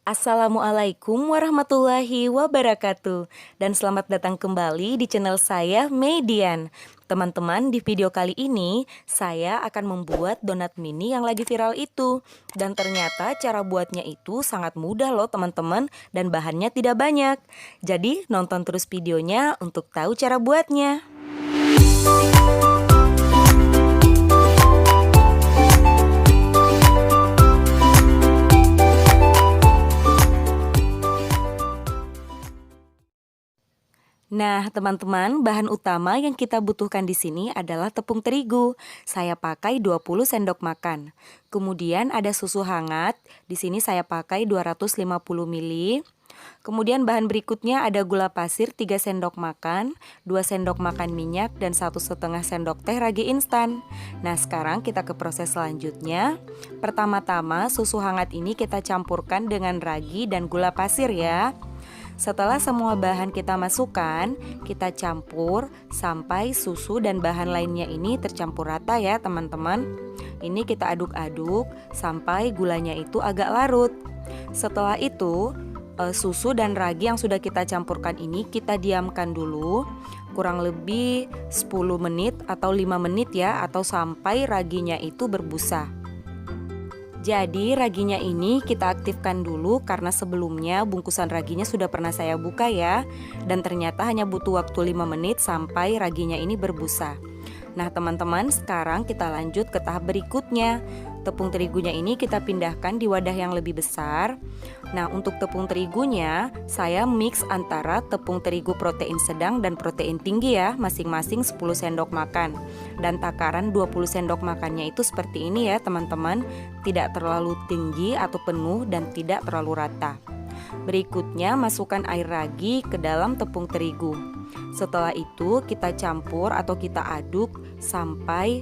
Assalamualaikum warahmatullahi wabarakatuh. Dan selamat datang kembali di channel saya, Median. Teman-teman, di video kali ini saya akan membuat donat mini yang lagi viral itu. Dan ternyata cara buatnya itu sangat mudah loh teman-teman, dan bahannya tidak banyak. Jadi nonton terus videonya untuk tahu cara buatnya. Nah, teman-teman, bahan utama yang kita butuhkan di sini adalah tepung terigu. Saya pakai 20 sendok makan. Kemudian ada susu hangat. Di sini saya pakai 250 ml. Kemudian bahan berikutnya ada gula pasir 3 sendok makan, 2 sendok makan minyak, dan 1,5 sendok teh ragi instan. Nah, sekarang kita ke proses selanjutnya. Pertama-tama susu hangat ini kita campurkan dengan ragi dan gula pasir ya. Setelah semua bahan kita masukkan, kita campur sampai susu dan bahan lainnya ini tercampur rata ya teman-teman. Ini kita aduk-aduk sampai gulanya itu agak larut. Setelah itu, susu dan ragi yang sudah kita campurkan ini kita diamkan dulu kurang lebih 10 menit atau 5 menit ya, atau sampai raginya itu berbusa. Jadi raginya ini kita aktifkan dulu karena sebelumnya bungkusan raginya sudah pernah saya buka ya. Dan ternyata hanya butuh waktu 5 menit sampai raginya ini berbusa. Nah teman-teman, sekarang kita lanjut ke tahap berikutnya. Tepung terigunya ini kita pindahkan di wadah yang lebih besar. Nah untuk tepung terigunya saya mix antara tepung terigu protein sedang dan protein tinggi ya, masing-masing 10 sendok makan. Dan takaran 20 sendok makannya itu seperti ini ya teman-teman, tidak terlalu tinggi atau penuh dan tidak terlalu rata. Berikutnya masukkan air ragi ke dalam tepung terigu. Setelah itu kita campur atau kita aduk sampai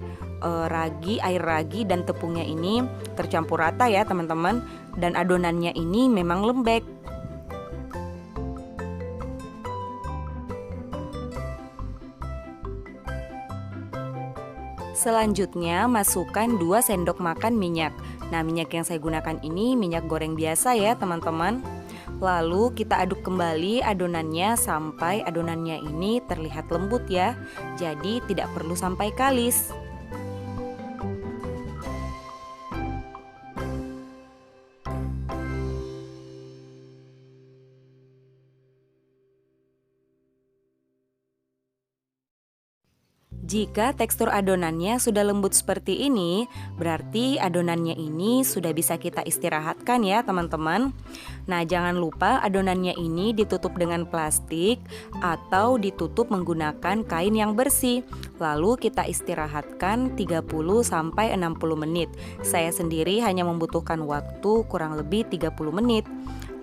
air ragi dan tepungnya ini tercampur rata ya teman-teman. Dan adonannya ini memang lembek. Selanjutnya masukkan 2 sendok makan minyak. Nah minyak yang saya gunakan ini minyak goreng biasa ya teman-teman. Lalu kita aduk kembali adonannya sampai adonannya ini terlihat lembut ya. Jadi tidak perlu sampai kalis. Jika tekstur adonannya sudah lembut seperti ini, berarti adonannya ini sudah bisa kita istirahatkan ya teman-teman. Nah jangan lupa adonannya ini ditutup dengan plastik atau ditutup menggunakan kain yang bersih. Lalu kita istirahatkan 30-60 menit. Saya sendiri hanya membutuhkan waktu kurang lebih 30 menit.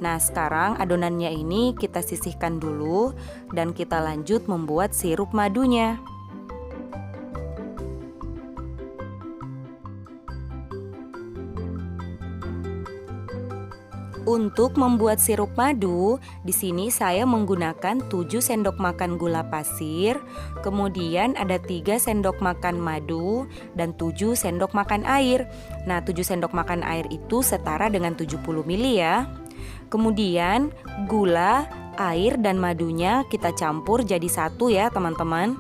Nah sekarang adonannya ini kita sisihkan dulu dan kita lanjut membuat sirup madunya. Untuk membuat sirup madu, di sini saya menggunakan 7 sendok makan gula pasir, kemudian ada 3 sendok makan madu dan 7 sendok makan air. Nah, 7 sendok makan air itu setara dengan 70 ml ya. Kemudian gula, air dan madunya kita campur jadi satu ya, teman-teman.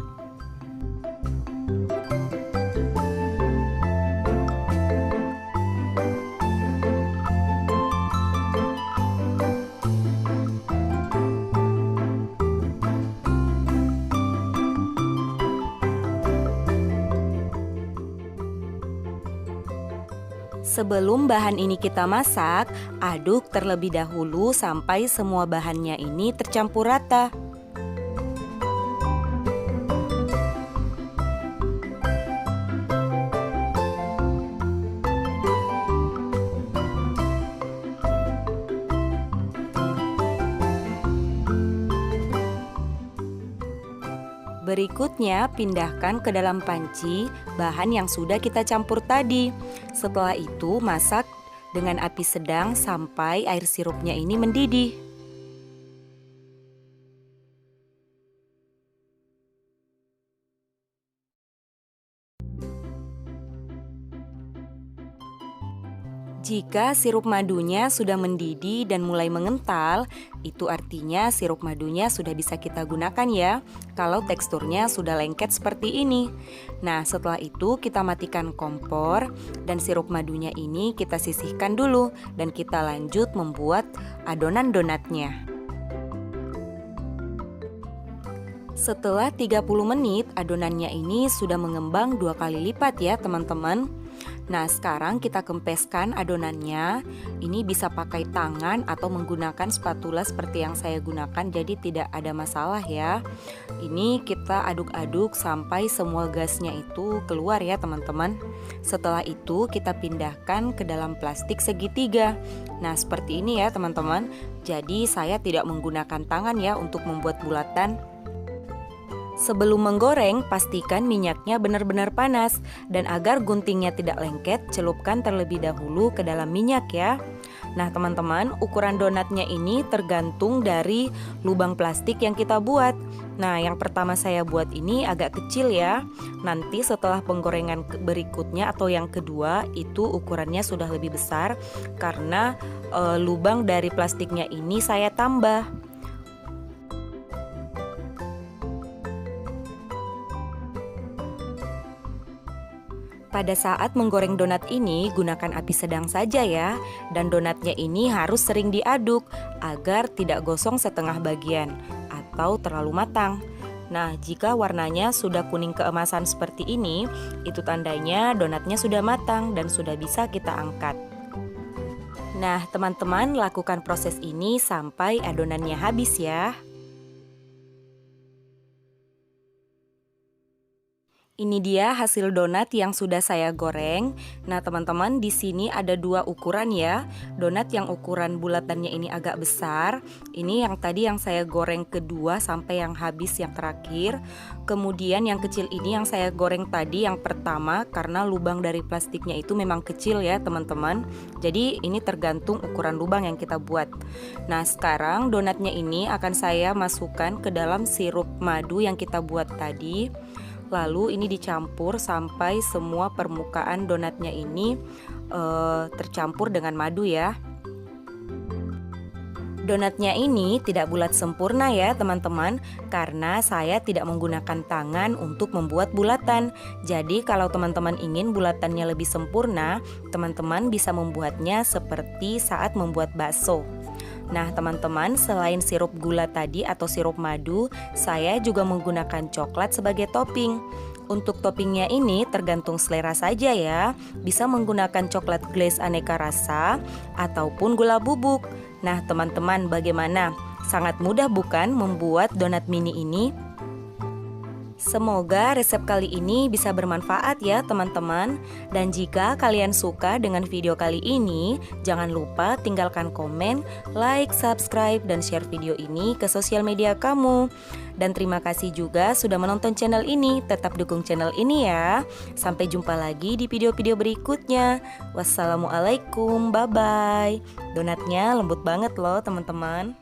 Sebelum bahan ini kita masak, aduk terlebih dahulu sampai semua bahannya ini tercampur rata. Berikutnya, pindahkan ke dalam panci bahan yang sudah kita campur tadi. Setelah itu, masak dengan api sedang sampai air sirupnya ini mendidih. Jika sirup madunya sudah mendidih dan mulai mengental, itu artinya sirup madunya sudah bisa kita gunakan ya. Kalau teksturnya sudah lengket seperti ini. Nah, setelah itu kita matikan kompor dan sirup madunya ini kita sisihkan dulu dan kita lanjut membuat adonan donatnya. Setelah 30 menit, adonannya ini sudah mengembang 2 kali lipat ya teman-teman. Nah, sekarang kita kempeskan adonannya. Ini bisa pakai tangan atau menggunakan spatula seperti yang saya gunakan, jadi tidak ada masalah ya. Ini kita aduk-aduk sampai semua gasnya itu keluar ya teman-teman. Setelah itu kita pindahkan ke dalam plastik segitiga. Nah, seperti ini ya teman-teman. Jadi saya tidak menggunakan tangan ya untuk membuat bulatan. Sebelum menggoreng, pastikan minyaknya benar-benar panas. Dan agar guntingnya tidak lengket, celupkan terlebih dahulu ke dalam minyak ya. Nah teman-teman, ukuran donatnya ini tergantung dari lubang plastik yang kita buat. Nah, yang pertama saya buat ini agak kecil ya. Nanti setelah penggorengan berikutnya atau yang kedua, itu ukurannya sudah lebih besar. Karena lubang dari plastiknya ini saya tambah. Pada saat menggoreng donat ini, gunakan api sedang saja ya. Dan donatnya ini harus sering diaduk agar tidak gosong setengah bagian atau terlalu matang. Nah, jika warnanya sudah kuning keemasan seperti ini, itu tandanya donatnya sudah matang dan sudah bisa kita angkat. Nah, teman-teman lakukan proses ini sampai adonannya habis ya. Ini dia hasil donat yang sudah saya goreng. Nah, teman-teman, di sini ada 2 ukuran ya. Donat yang ukuran bulatannya ini agak besar. Ini yang tadi yang saya goreng kedua sampai yang habis yang terakhir. Kemudian yang kecil ini yang saya goreng tadi yang pertama karena lubang dari plastiknya itu memang kecil ya, teman-teman. Jadi ini tergantung ukuran lubang yang kita buat. Nah, sekarang donatnya ini akan saya masukkan ke dalam sirup madu yang kita buat tadi. Lalu ini dicampur sampai semua permukaan donatnya ini tercampur dengan madu ya. Donatnya ini tidak bulat sempurna ya teman-teman, karena saya tidak menggunakan tangan untuk membuat bulatan. Jadi kalau teman-teman ingin bulatannya lebih sempurna, teman-teman bisa membuatnya seperti saat membuat bakso. Nah teman-teman, selain sirup gula tadi atau sirup madu, saya juga menggunakan coklat sebagai topping. Untuk toppingnya ini tergantung selera saja ya. Bisa menggunakan coklat glaze aneka rasa ataupun gula bubuk. Nah teman-teman, bagaimana? Sangat mudah bukan membuat donat mini ini? Semoga resep kali ini bisa bermanfaat ya teman-teman. Dan jika kalian suka dengan video kali ini, jangan lupa tinggalkan komen, like, subscribe, dan share video ini ke sosial media kamu. Dan terima kasih juga sudah menonton channel ini. Tetap dukung channel ini ya. Sampai jumpa lagi di video-video berikutnya. Wassalamualaikum, bye-bye. Donatnya lembut banget loh teman-teman.